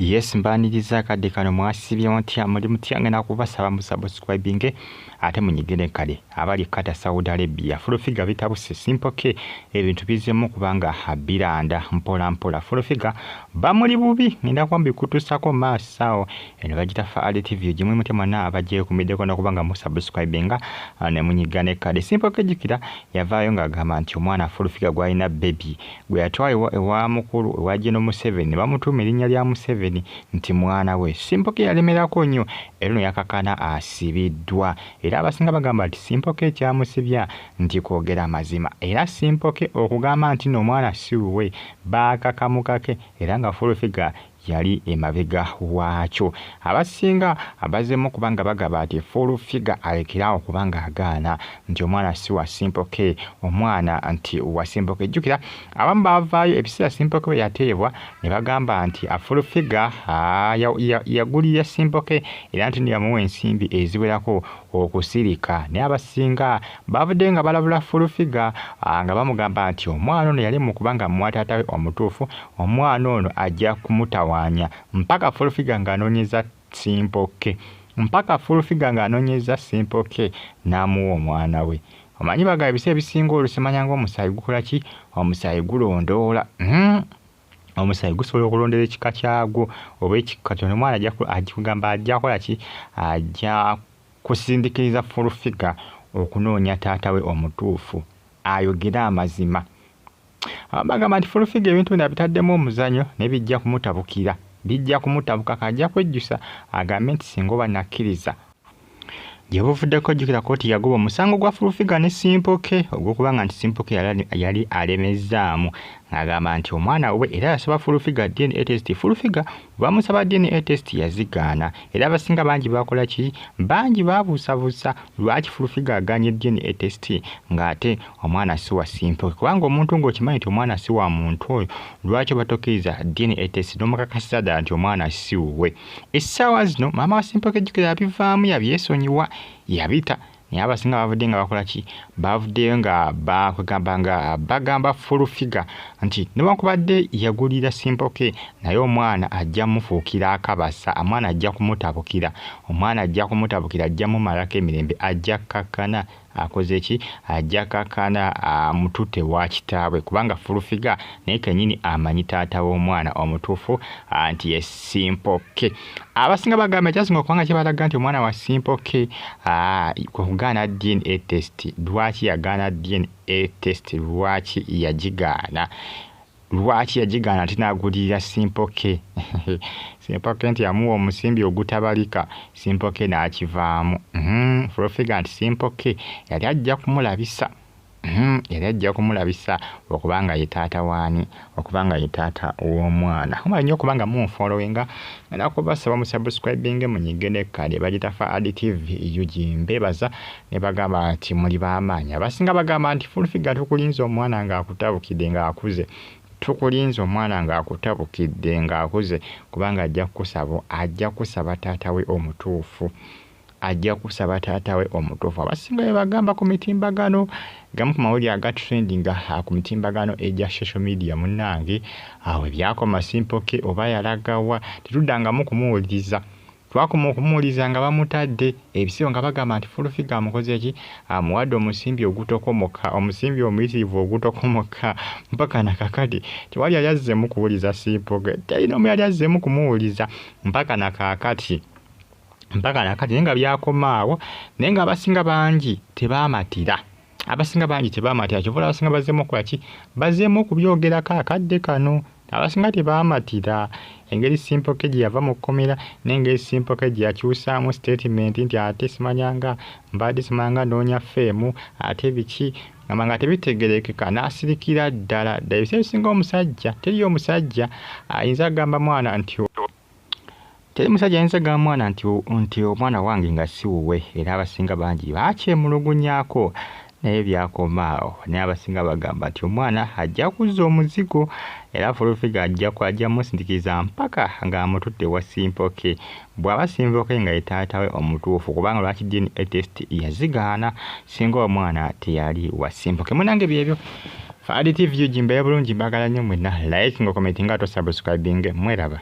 Yes, mbaniriza akadde kano mwasibye mutya muli mutya ngena kubasaba musubscribing ate munyigire kale abali kata Saudi Arabia full bitabuse simple ke ebintu bizemu kubanga habiranda mpola full figure bamuli bubi ngenda kwambi kutusako masawo eno bagita Faali TV jimwe mutya mwana abaje kumideko na kubanga musubscribing ne munyigane kale simple ke jikira yavayo nga agamba nti omwana full figure gwalina baby gwe yatwaye wa mukulu waje no Museveni bamutume linnya lya Museveni nti mwana we simple ke yalemerako nnyo eno yakakana asibiddwa era abasinga bagamba nti simple ke kyamusibya nti kwogera mazima era simple ke okugamba nti no mwana siwe bakakamukake era nga full figure yali emabega wacho abasinga abazemu kubanga bagaba ati full figure alekirawo kubanga agaana nti omwana si wa simple ke omwana anti wa simple ke jukira abamu bavaayo ebiseera simple ke yateebwa ne bagamba nti a full figure yagulira simple ke era nti yamuwa ensimbi eziwerako okusirika ne abasinga bavudde nga balabula full figure nga bamugamba nti omwana ono yali mu kubanga mwatatawe omutuufu omwana ono ajja kumutawanya mpaka full figure ng'anoonyeza simple ke mpaka full figure ng'anoonyeza simple ke n'amuwa omwana we omanyi bagaba ebiseera ebisinga olusemanya ng'omusaayi gukola ki omusaayi gulondoola omusaayi gusobola okulondera ekika kyagwo oba ekika kyonna omwana ajja kugamba ajja kola ki ajja kusindikiriza full figure okunoonya taata we omutuufu ayogera amazima bagamba nti full figure ebintu bino bitaddemu omuzanyo ne bijja kumutabukira bijja kumutabuka kajja kwejjusa agambe nti singa oba nakkiriza gye buvuddeko jjukira kooti yagoba omusango gwa full figure ne simple ke ogw'okubanga nti simple ke yali alemezzaamu ng'agamba nti omwana we era yasaba full figure DNA test full figure bamusaba DNA test yazigaana era abasinga bangi bakola ki bangi babuusabuusa lwaki full figure aganye DNA test ng'ate omwana si wa simple kubanga omuntu ng'okimanyi nti omwana si wa muntu oyo lwaki batokiriza DNA test n'omukakasiza ddala nti omwana si wuwe essaawa zino maama wa simple ke jjukira yabivaamu yabyesonyiwa yabita naye abasinga bavudde nga bakola ki bavuddeyo nga bagamba full figure nti newankubadde yagulira simple ke naye omwana ajja mufuukira akabasa omwana ajja kumutabukira ajja mumalako emirembe ajja kakkana akoze ki ajja kakkana amutute wa kitaabwe kubanga full figure naye kennyini amanyi taata w'omwana omutuufu nti ye simple ke abasinga bagamba ekyasinga okubanga kibalaga nti omwana wa simple ke kugaana DNA test lwaki yagaana DNA test lwaki yagigaana tinagulirira simple ke simple ke nti yamuwa omusimbi ogutabalika simple ke n'akivaamu full figure nti simple ke yali ajja kumulabisa okubanga ye taata waani okubanga ye taata w'omwana omala nnyo okubanga munfollowinga nakubasaba musubscribing munyigene kale bagita Faali TV yujimbebaza ne bagamba nti muli b'amaanyi abasinga bagamba nti full figure tukulinza omwana ng'akutabukidde ng'akuze tukulinza omwana ng'akutabukidde ng'akuze kubanga ajja kusaba taata we omutuufu abasinga be bagamba ku mitimbagano gamu ku mawulire agatrendinga ku mitimbagano egya social media munnange awo ebyakoma simple ke oba yalagawa tetuddangamu kumuwuliriza twakoma okumuwuliriza nga bamutadde ebisiro nga bagamba nti full figure amukoze ki amuwadde omusimbi ogutokomoka omusimbi omuyitirivu ogutokomoka mpaka nakakati tewali yali azzeemu kuwuliza simple ke talina omu yali azzeemu kumuwuliza mpaka nakakati naye nga byakomaawo naye nga abasinga bangi tebaamatira kyovula abasinga bazzeemu okukola ki bazzeemu okubyogerako akadde kano abasinga tebaamatira engeri simple ke gye yava mu kkomera n'engeri simple ke gye yakyusaamu statement nti ate simanyanga noonya feemu ate biki nga tebitegerekeka n'asirikira ddala ebiseera ebisinga omusajja teriyo omusajja ayinza kugamba mwana nti nti omwana wange nga si wuwe era abasinga bangi bakyemulugunyaako naye byakomaawo naye abasinga bagamba nti omwana ajja kuzza omuzigo era full figure ajja musindikiriza mpaka ng'amutudde wa simple ke bw'aba simple ke nga ye taata we omutuufu kubanga lwaki DNA test yazigaana singa omwana teyali wa simple ke munange byebyo Faali TV jimbaye bulungi mbagala nnyo mwenna like nga commenting nga to subscribing mweraba